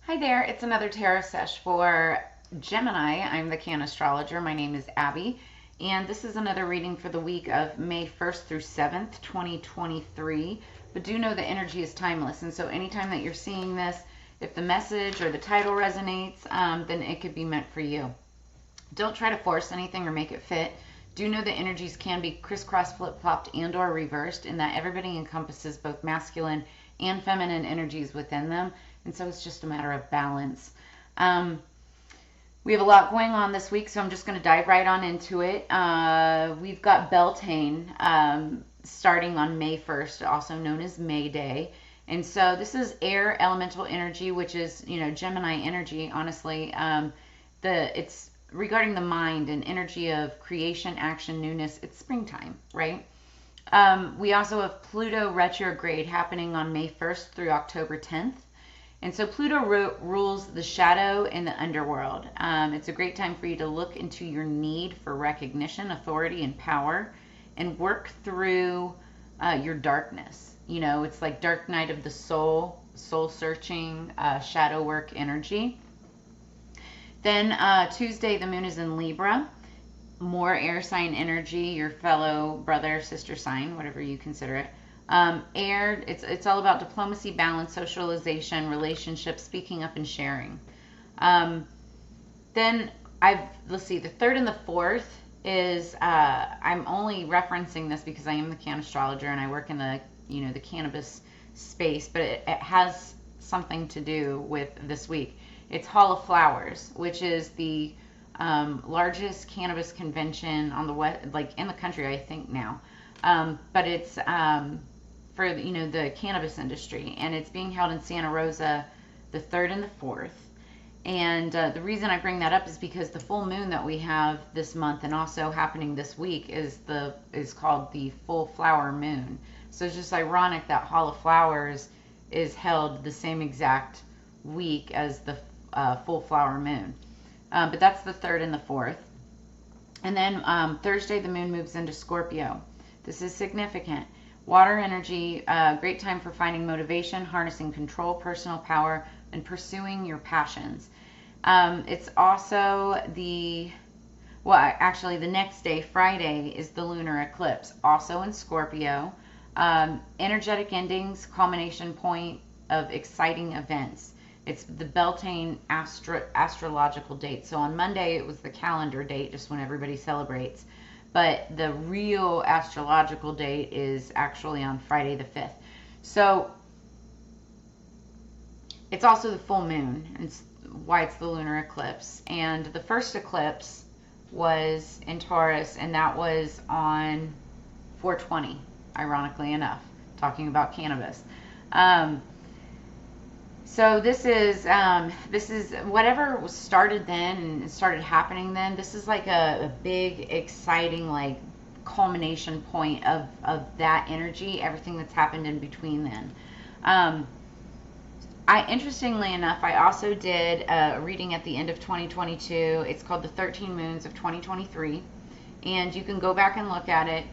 Hi there, it's another tarot sesh for Gemini. I'm the Cannastrologer. My name is Abby, and this is another reading for the week of May 1st through 7th, 2023. But do know the energy is timeless, and so anytime that you're seeing this, if the message or the title resonates, then it could be meant for you. Don't try to force anything or make it fit. Do know the energies can be crisscross, flip-flopped, and or reversed, in that everybody encompasses both masculine and feminine energies within them. And so it's just a matter of balance. We have a lot going on this week, so I'm just going to dive right on into it. We've got Beltane starting on May 1st, also known as May Day. And so this is air elemental energy, which is, Gemini energy, honestly. It's regarding the mind and energy of creation, action, newness. It's springtime, right? We also have Pluto retrograde happening on May 1st through October 10th. And so Pluto rules the shadow and the underworld. It's a great time for you to look into your need for recognition, authority, and power, and work through your darkness. It's like dark night of the soul, soul-searching, shadow work energy. Then Tuesday, the moon is in Libra. More air sign energy, your fellow brother, sister sign, whatever you consider it. Air, it's all about diplomacy, balance, socialization, relationships, speaking up, and sharing. Then let's see, the 3rd and the 4th is, I'm only referencing this because I am the Cannastrologer and I work in the, the cannabis space, but it has something to do with this week. It's Hall of Flowers, which is the largest cannabis convention on the west, like in the country, I think now. But it's for the cannabis industry, and it's being held in Santa Rosa the 3rd and the 4th. And the reason I bring that up is because the full moon that we have this month and also happening this week is called the full flower moon. So it's just ironic that Hall of Flowers is held the same exact week as the full flower moon. But that's the 3rd and the 4th. And then Thursday, the moon moves into Scorpio. This is significant. Water energy, great time for finding motivation, harnessing control, personal power, and pursuing your passions. It's also the next day, Friday, is the lunar eclipse, also in Scorpio. Energetic endings, culmination point of exciting events. It's the Beltane astrological date. So on Monday, it was the calendar date, just when everybody celebrates. But the real astrological date is actually on Friday the 5th. So it's also the full moon, and it's why it's the lunar eclipse. And the first eclipse was in Taurus, and that was on 4/20, ironically enough, talking about cannabis. So this is whatever was started then and started happening then. This is like a big, exciting, like culmination point of that energy. Everything that's happened in between then. Interestingly enough, I also did a reading at the end of 2022. It's called the 13 Moons of 2023, and you can go back and look at it.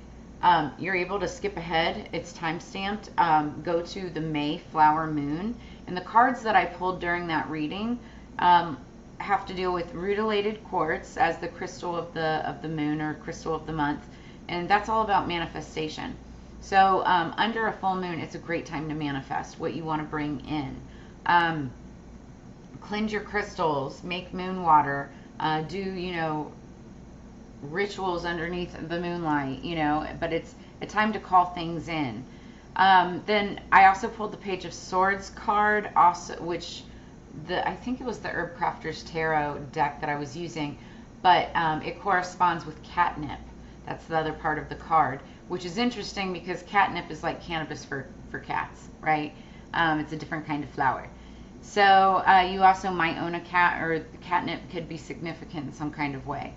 You're able to skip ahead. It's time stamped. Go to the May flower moon. And the cards that I pulled during that reading have to deal with rutilated quartz as the crystal of the moon, or crystal of the month, and that's all about manifestation. So under a full moon, it's a great time to manifest what you want to bring in. Cleanse your crystals, make moon water, do rituals underneath the moonlight, but it's a time to call things in. Then I also pulled the Page of Swords card, which I think it was the Herb Crafter's Tarot deck that I was using, but it corresponds with catnip. That's the other part of the card, which is interesting because catnip is like cannabis for cats, right? It's a different kind of flower. So you also might own a cat, or catnip could be significant in some kind of way.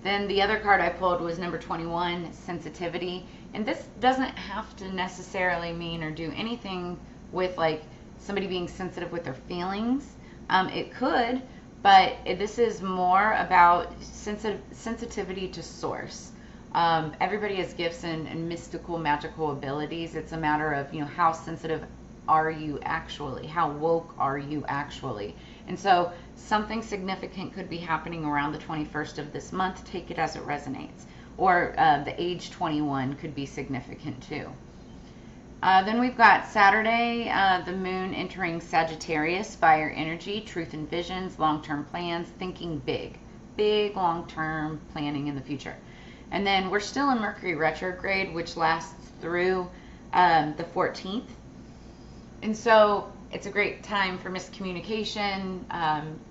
Then the other card I pulled was number 21, sensitivity. And this doesn't have to necessarily mean or do anything with like somebody being sensitive with their feelings. It could, but this is more about sensitivity to source. Everybody has gifts and mystical, magical abilities. It's a matter of how sensitive are you actually? How woke are you actually? And so something significant could be happening around the 21st of this month. Take it as it resonates. Or the age 21 could be significant too. Then we've got Saturday, the moon entering Sagittarius, fire energy, truth and visions, long-term plans, thinking big, long-term planning in the future. And then we're still in Mercury retrograde, which lasts through the 14th. And so it's a great time for miscommunication,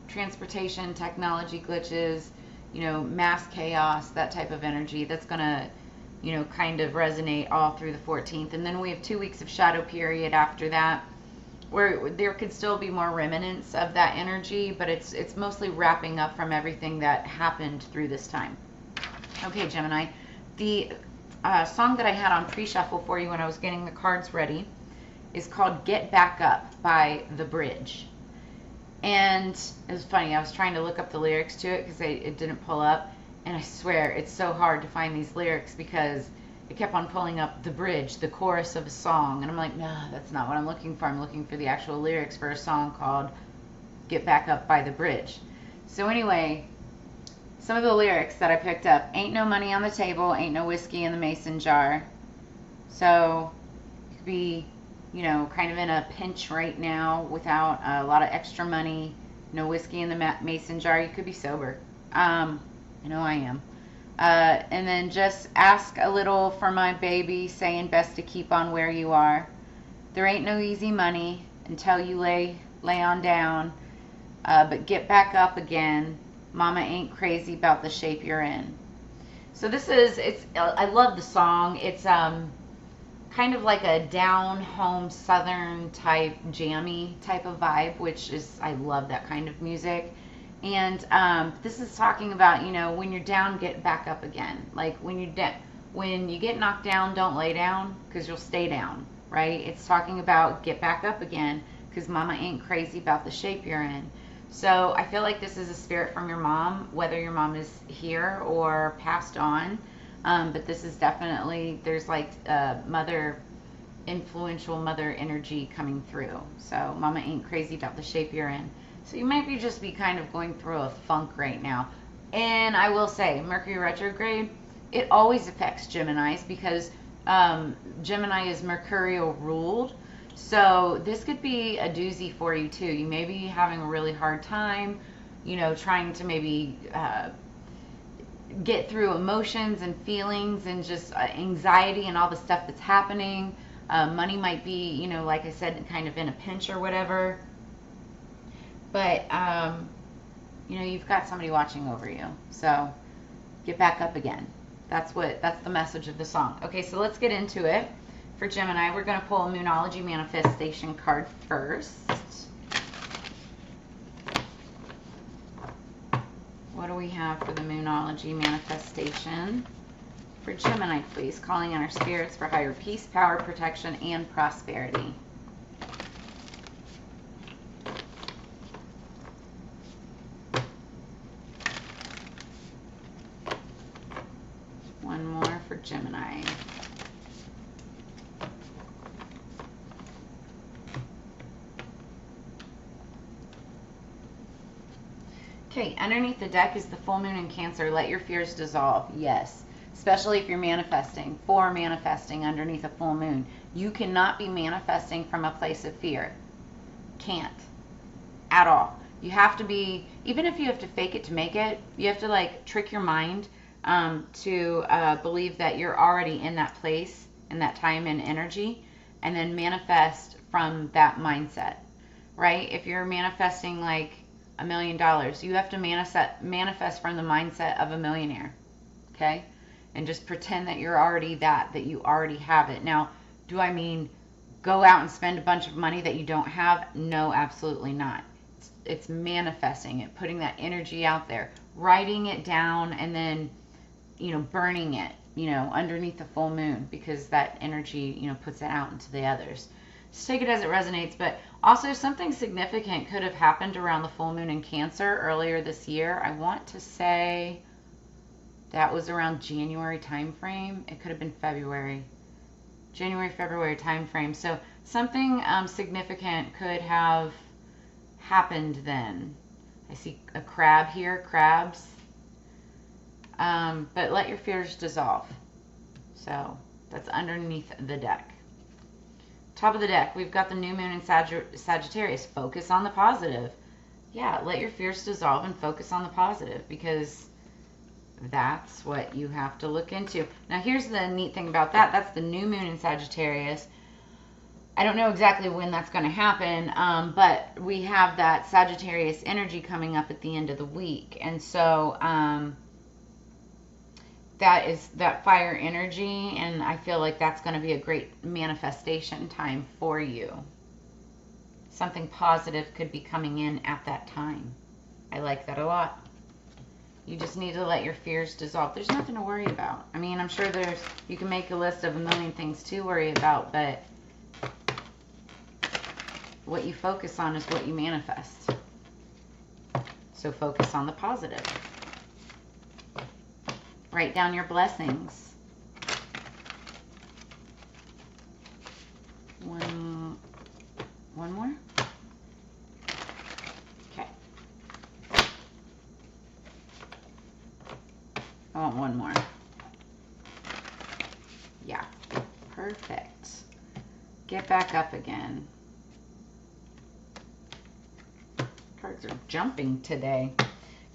transportation, technology glitches, mass chaos, that type of energy that's going to kind of resonate all through the 14th. And then we have 2 weeks of shadow period after that, where there could still be more remnants of that energy, but it's mostly wrapping up from everything that happened through this time. Okay, Gemini, the song that I had on pre-shuffle for you when I was getting the cards ready is called Get Back Up by The Bridge. And it was funny, I was trying to look up the lyrics to it because it didn't pull up. And I swear, it's so hard to find these lyrics because it kept on pulling up the bridge, the chorus of a song. And I'm like, no, that's not what I'm looking for. I'm looking for the actual lyrics for a song called Get Back Up by The Bridge. So anyway, some of the lyrics that I picked up: ain't no money on the table, ain't no whiskey in the mason jar. So you could be, kind of in a pinch right now without a lot of extra money, no whiskey in the mason jar. You could be sober. I know I am. And then just ask a little for my baby, saying best to keep on where you are. There ain't no easy money until you lay on down, but get back up again. Mama ain't crazy about the shape you're in. So I love the song. It's kind of like a down home southern type jammy type of vibe, which is, I love that kind of music. And this is talking about, when you're down, get back up again. Like when you get knocked down, don't lay down, because you'll stay down, right? It's talking about get back up again, because mama ain't crazy about the shape you're in. So I feel like this is a spirit from your mom, whether your mom is here or passed on. But this is definitely, there's like influential mother energy coming through. So mama ain't crazy about the shape you're in. So you might just be kind of going through a funk right now. And I will say, Mercury retrograde, it always affects Geminis because Gemini is mercurial ruled. So this could be a doozy for you too. You may be having a really hard time, trying to maybe get through emotions and feelings and just anxiety and all the stuff that's happening. Money might be, like I said, kind of in a pinch or whatever. But, you've got somebody watching over you. So get back up again. That's the message of the song. Okay, so let's get into it. For Gemini, we're going to pull a Moonology manifestation card first. What do we have for the Moonology manifestation? For Gemini, please. Calling in our spirits for higher peace, power, protection, and prosperity. One more for Gemini. Okay, underneath the deck is the full moon in Cancer. Let your fears dissolve. Yes, especially if you're manifesting. For manifesting underneath a full moon. You cannot be manifesting from a place of fear. Can't. At all. You have to be, even if you have to fake it to make it, you have to trick your mind to believe that you're already in that place, in that time and energy, and then manifest from that mindset, right? If you're manifesting $1 million, you have to manifest from the mindset of a millionaire, okay? And just pretend that you're already that you already have it. Now, do I mean go out and spend a bunch of money that you don't have? No, absolutely not. It's manifesting it, putting that energy out there, writing it down, and then burning it, underneath the full moon, because that energy, puts it out into the others. Just take it as it resonates. But also something significant could have happened around the full moon in Cancer earlier this year. I want to say that was around January time frame. It could have been February. January, February time frame. So something significant could have happened then. I see a crab here, crabs. But let your fears dissolve. So that's underneath the deck. Top of the deck, we've got the new moon in Sagittarius. Focus on the positive. Yeah, let your fears dissolve and focus on the positive, because that's what you have to look into. Now, here's the neat thing about that. That's the new moon in Sagittarius. I don't know exactly when that's going to happen, but we have that Sagittarius energy coming up at the end of the week. And so that is that fire energy, and I feel like that's going to be a great manifestation time for you. Something positive could be coming in at that time. I like that a lot. You just need to let your fears dissolve. There's nothing to worry about. I mean, I'm sure you can make a list of a million things to worry about, but what you focus on is what you manifest. So focus on the positive. Write down your blessings. One more? Okay. I want one more. Yeah. Perfect. Get back up again. Cards are jumping today.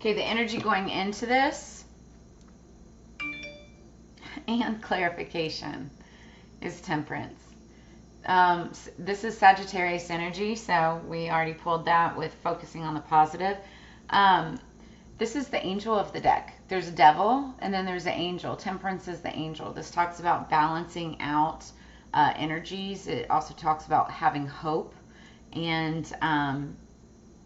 Okay, the energy going into this and clarification is temperance. This is Sagittarius energy, so we already pulled that with focusing on the positive. This is the angel of the deck. There's a devil, and then there's an angel. Temperance is the angel. This talks about balancing out energies. It also talks about having hope and,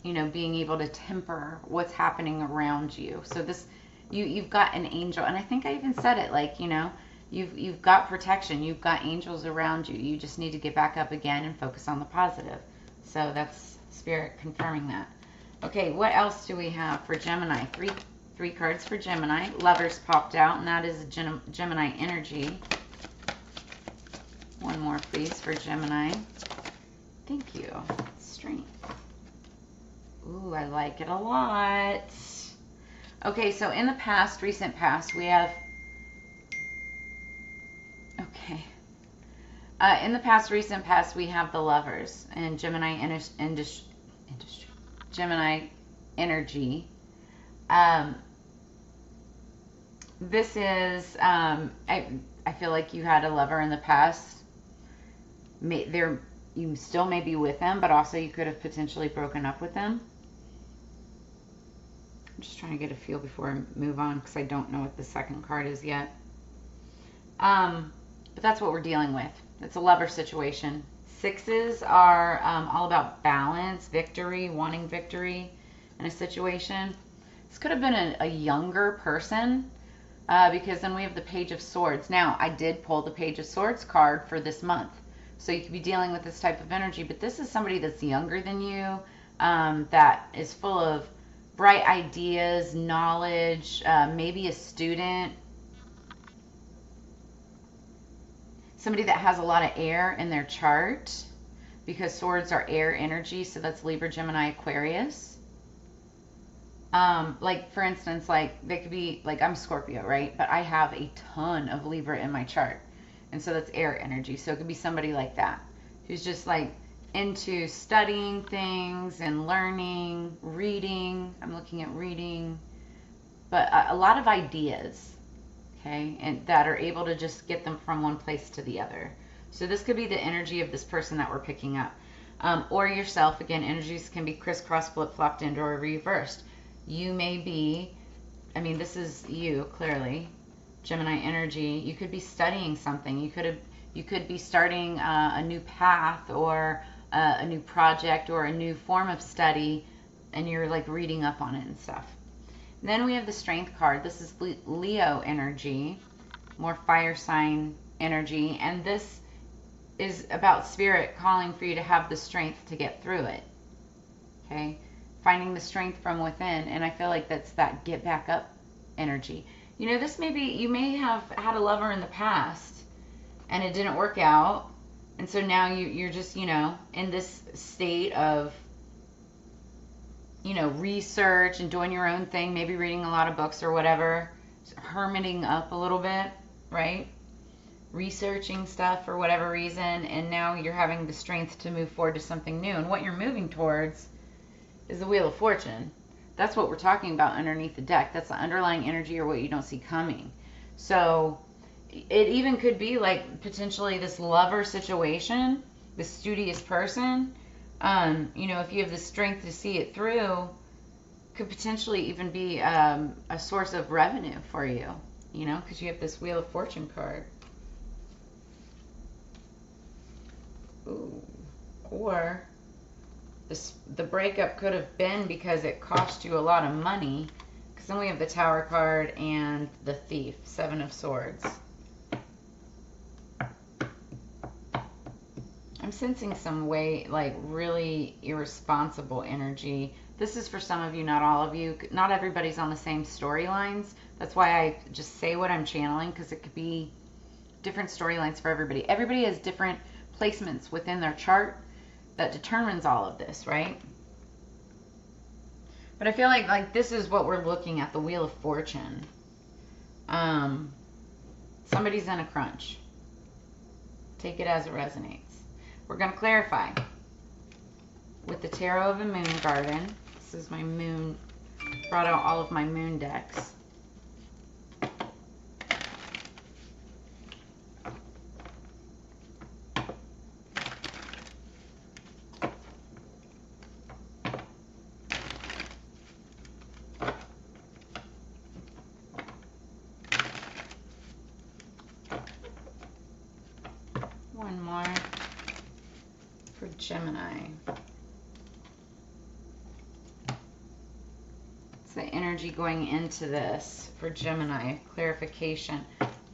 you know, being able to temper what's happening around you. So this, you've got an angel, and I think I even said it, like, you know, you've got protection. You've got angels around you. You just need to get back up again and focus on the positive. So that's Spirit confirming that. Okay, what else do we have for Gemini? Three cards for Gemini. Lovers popped out, and that is Gemini energy. One more, please, for Gemini. Thank you. Strength. Ooh, I like it a lot. Okay, so in the past, recent past, we have... Okay. In the past, recent past, we have the Lovers and Gemini Gemini energy. This is, I feel like you had a lover in the past. You still may be with them, but also you could have potentially broken up with them. I'm just trying to get a feel before I move on, because I don't know what the second card is yet. But that's what we're dealing with. It's a lover situation. Sixes are all about balance, victory, wanting victory in a situation. This could have been a younger person, because then we have the Page of Swords. Now, I did pull the Page of Swords card for this month. So you could be dealing with this type of energy, but this is somebody that's younger than you, that is full of bright ideas, knowledge, maybe a student. Somebody that has a lot of air in their chart, because swords are air energy, so that's Libra, Gemini, Aquarius. Like, for instance, like, they could be, like, I'm Scorpio, right? But I have a ton of Libra in my chart. And so that's air energy. So it could be somebody like that, who's just, like, into studying things and learning, reading. I'm looking at reading. But a lot of ideas. Okay, and that are able to just get them from one place to the other. So this could be the energy of this person that we're picking up. Or yourself. Again, energies can be crisscross, flip-flopped, and or reversed. You may be, I mean, this is you, clearly. Gemini energy. You could be studying something. You could be starting a new path, or a new project, or a new form of study, and you're, like, reading up on it and stuff. Then we have the Strength card. This is Leo energy, more fire sign energy, and this is about Spirit calling for you to have the strength to get through it. Okay, finding the strength from within, and I feel like that's that get back up energy. You know, this may be, you may have had a lover in the past, and it didn't work out, And so now you're just, in this state of, research and doing your own thing, maybe reading a lot of books or whatever, hermiting up a little bit, right? Researching stuff for whatever reason, and now you're having the strength to move forward to something new. And what you're moving towards is the Wheel of Fortune. That's what we're talking about underneath the deck. That's the underlying energy or what you don't see coming. So it even could be like potentially this lover situation, this studious person. If you have the strength to see it through, could potentially even be a source of revenue for you, because you have this Wheel of Fortune card. Ooh. Or the breakup could have been because it cost you a lot of money, because then we have the Tower card and the Thief, Seven of Swords. I'm sensing some really irresponsible energy. This is for some of you, not all of you. Not everybody's on the same storylines. That's why I just say what I'm channeling, because it could be different storylines for everybody. Everybody has different placements within their chart that determines all of this, right? But I feel like this is what we're looking at, the Wheel of Fortune. Somebody's in a crunch. Take it as it resonates. We're going to clarify with the Tarot of the Moon Garden. This is my moon. Brought out all of my moon decks. One more for Gemini. It's the energy going into this for Gemini. Clarification.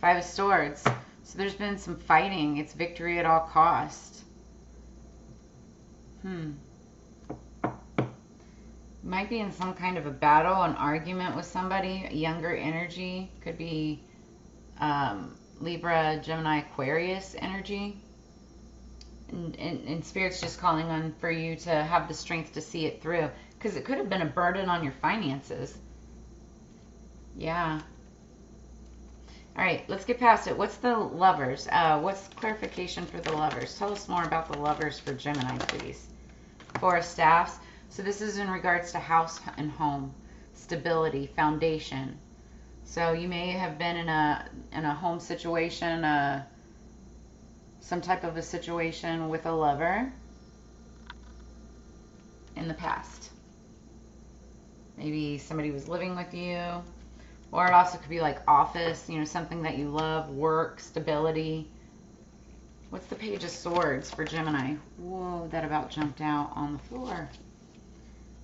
Five of Swords. So there's been some fighting. It's victory at all cost. Might be in some kind of a battle, an argument with somebody. Younger energy. Could be Libra, Gemini, Aquarius energy. And Spirit's just calling on for you to have the strength to see it through, because it could have been a burden on your finances. Yeah. All right, let's get past it. What's the Lovers? What's clarification for the Lovers? Tell us more about the Lovers for Gemini, please. Four of Staffs. So this is in regards to house and home, stability, foundation. So you may have been in a home situation, some type of a situation with a lover in the past. Maybe somebody was living with you, or it also could be like office, something that you love, work, stability. What's the Page of Swords for Gemini? Whoa, that about jumped out on the floor.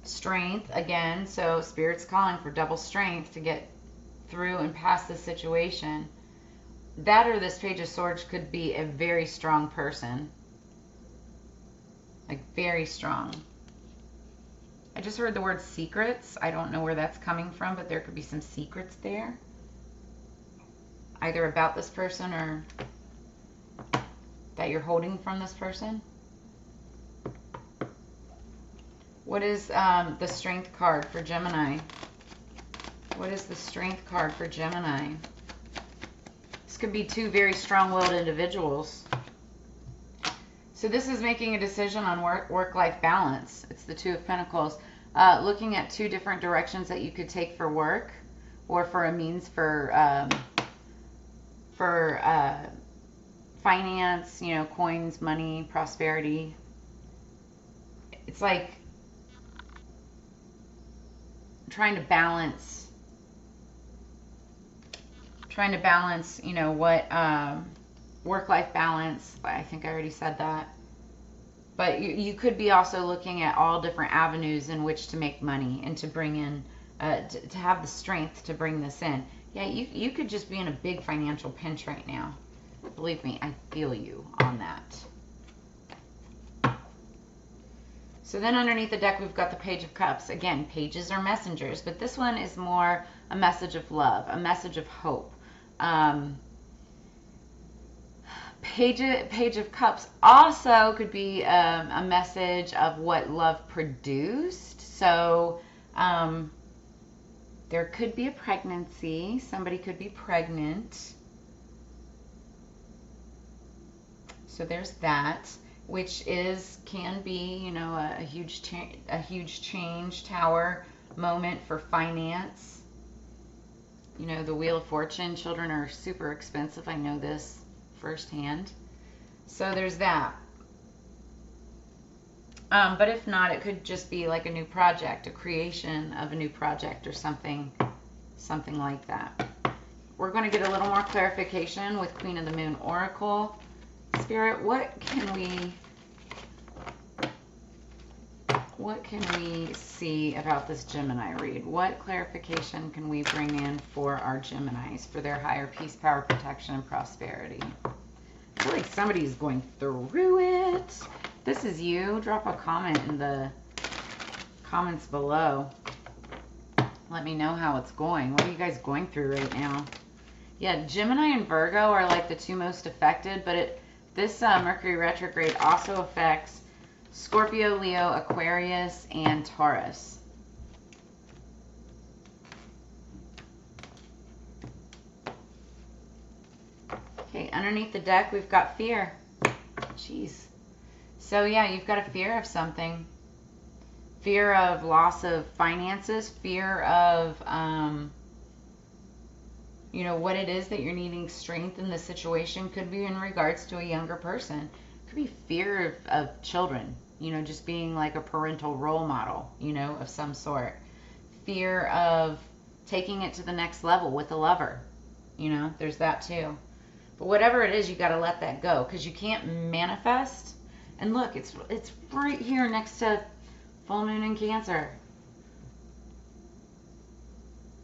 Strength, again, so Spirit's calling for double strength to get through and past the situation. That or this Page of Swords could be a very strong person. Like very strong. I just heard the word secrets. I don't know where that's coming from, but there could be some secrets there. Either about this person or that you're holding from this person. What is the Strength card for Gemini? What is the Strength card for Gemini? This could be two very strong-willed individuals. So this is making a decision on work-life balance. It's the Two of Pentacles. Looking at two different directions that you could take for work, or for a means for finance, coins, money, prosperity. It's like trying to balance, what work-life balance. I think I already said that. But you could be also looking at all different avenues in which to make money and to bring in, to have the strength to bring this in. Yeah, you could just be in a big financial pinch right now. Believe me, I feel you on that. So then underneath the deck, we've got the Page of Cups. Again, pages are messengers, but this one is more a message of love, a message of hope. Page of Cups also could be a message of what love produced. So there could be a pregnancy. Somebody could be pregnant. So there's that, which can be, you know, a huge change, Tower moment for finance. You know, the Wheel of Fortune. Children are super expensive. I know this firsthand. So there's that. But if not, it could just be like a new project, a creation of a new project or something like that. We're going to get a little more clarification with Queen of the Moon Oracle. Spirit, what can we see about this Gemini read? What clarification can we bring in for our Geminis for their higher peace, power, protection, and prosperity? I feel like somebody's going through it. If this is you, drop a comment in the comments below. Let me know how it's going. What are you guys going through right now? Yeah, Gemini and Virgo are like the two most affected, but this Mercury retrograde also affects Scorpio, Leo, Aquarius, and Taurus. Okay, underneath the deck, we've got fear. Jeez. So, yeah, you've got a fear of something. Fear of loss of finances, fear of, you know, what it is that you're needing strength in the situation. Could be in regards to a younger person. Could be fear of children, you know, just being like a parental role model, you know, of some sort. Fear of taking it to the next level with a lover, you know, there's that too. But whatever it is, you got to let that go, because you can't manifest. And look, it's right here next to full moon in Cancer.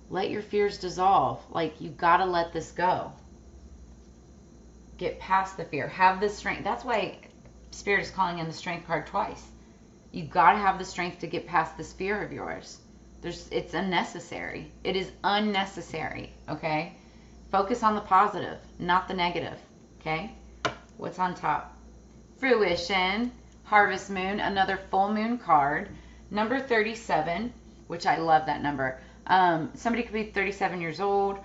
Let your fears dissolve. Like, you got to let this go. Get past the fear. Have the strength. That's why Spirit is calling in the strength card twice. You got to have the strength to get past this fear of yours. It's unnecessary. It is unnecessary, okay? Focus on the positive, not the negative, okay? What's on top? Fruition, Harvest Moon, another full moon card. Number 37, which I love that number. Somebody could be 37 years old,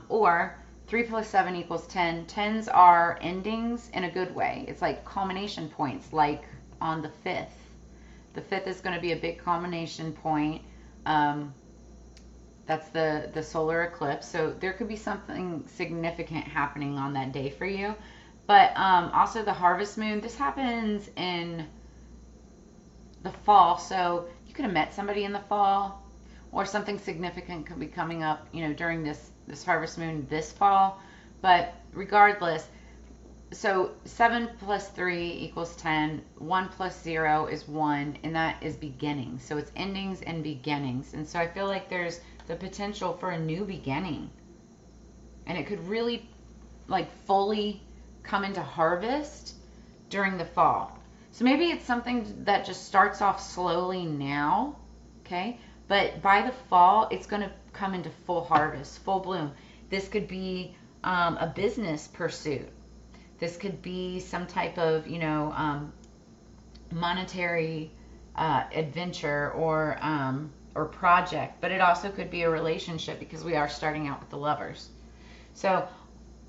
or 3 plus 7 equals 10. 10s are endings in a good way. It's like culmination points, like on the 5th. The 5th is going to be a big culmination point. That's the solar eclipse. So there could be something significant happening on that day for you. But also the harvest moon, this happens in the fall. So you could have met somebody in the fall, or something significant could be coming up, you know, during this harvest moon this fall. But regardless, so 7 plus 3 equals 10. 1 plus 0 is 1, and that is beginning. So it's endings and beginnings. And so I feel like there's the potential for a new beginning. And it could really, like, fully come into harvest during the fall. So maybe it's something that just starts off slowly now, okay? But by the fall, it's going to come into full harvest, full bloom. This could be a business pursuit. This could be some type of, you know, monetary adventure or project. But it also could be a relationship, because we are starting out with the Lovers. So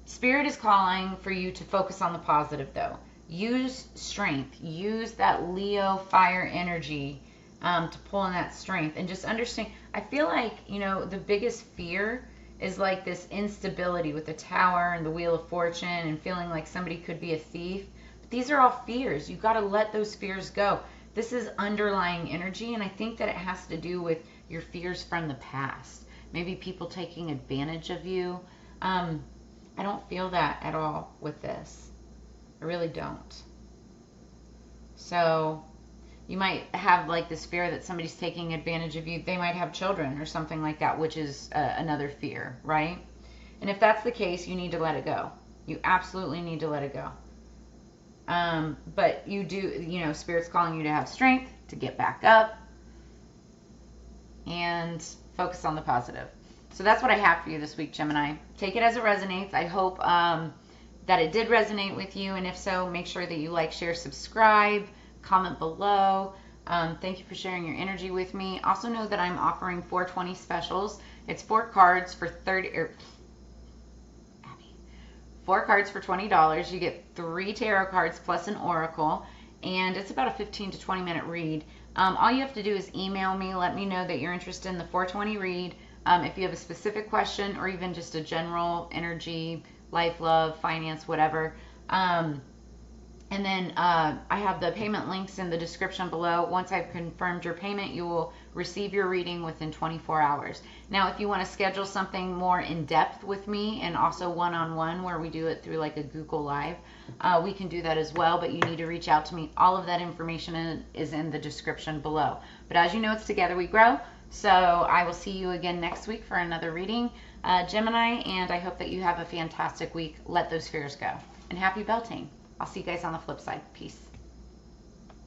Spirit is calling for you to focus on the positive, though. Use strength. Use that Leo fire energy to pull in that strength. And just understand, I feel like, you know, the biggest fear is like this instability with the Tower and the Wheel of Fortune and feeling like somebody could be a thief. But these are all fears. You've got to let those fears go. This is underlying energy, and I think that it has to do with your fears from the past. Maybe people taking advantage of you. I don't feel that at all with this. I really don't. So you might have like this fear that somebody's taking advantage of you. They might have children or something like that, which is another fear, right? And if that's the case, you need to let it go. You absolutely need to let it go. But you do, you know, Spirit's calling you to have strength, to get back up, and focus on the positive. So that's what I have for you this week, Gemini. Take it as it resonates. I hope that it did resonate with you. And if so, make sure that you like, share, subscribe, comment below. Thank you for sharing your energy with me. Also know that I'm offering 420 specials. It's 4 cards for 4 cards for $20. You get 3 tarot cards plus an oracle, and it's about a 15 to 20 minute read. All you have to do is email me, let me know that you're interested in the 420 read. If you have a specific question or even just a general energy, life, love, finance, whatever. And then I have the payment links in the description below. Once I've confirmed your payment, you will receive your reading within 24 hours. Now, if you want to schedule something more in depth with me and also one-on-one where we do it through like a Google Live, we can do that as well, but you need to reach out to me. All of that information is in the description below. But as you know, it's together we grow. So I will see you again next week for another reading, Gemini, and I hope that you have a fantastic week. Let those fears go. And happy Beltane. I'll see you guys on the flip side. Peace.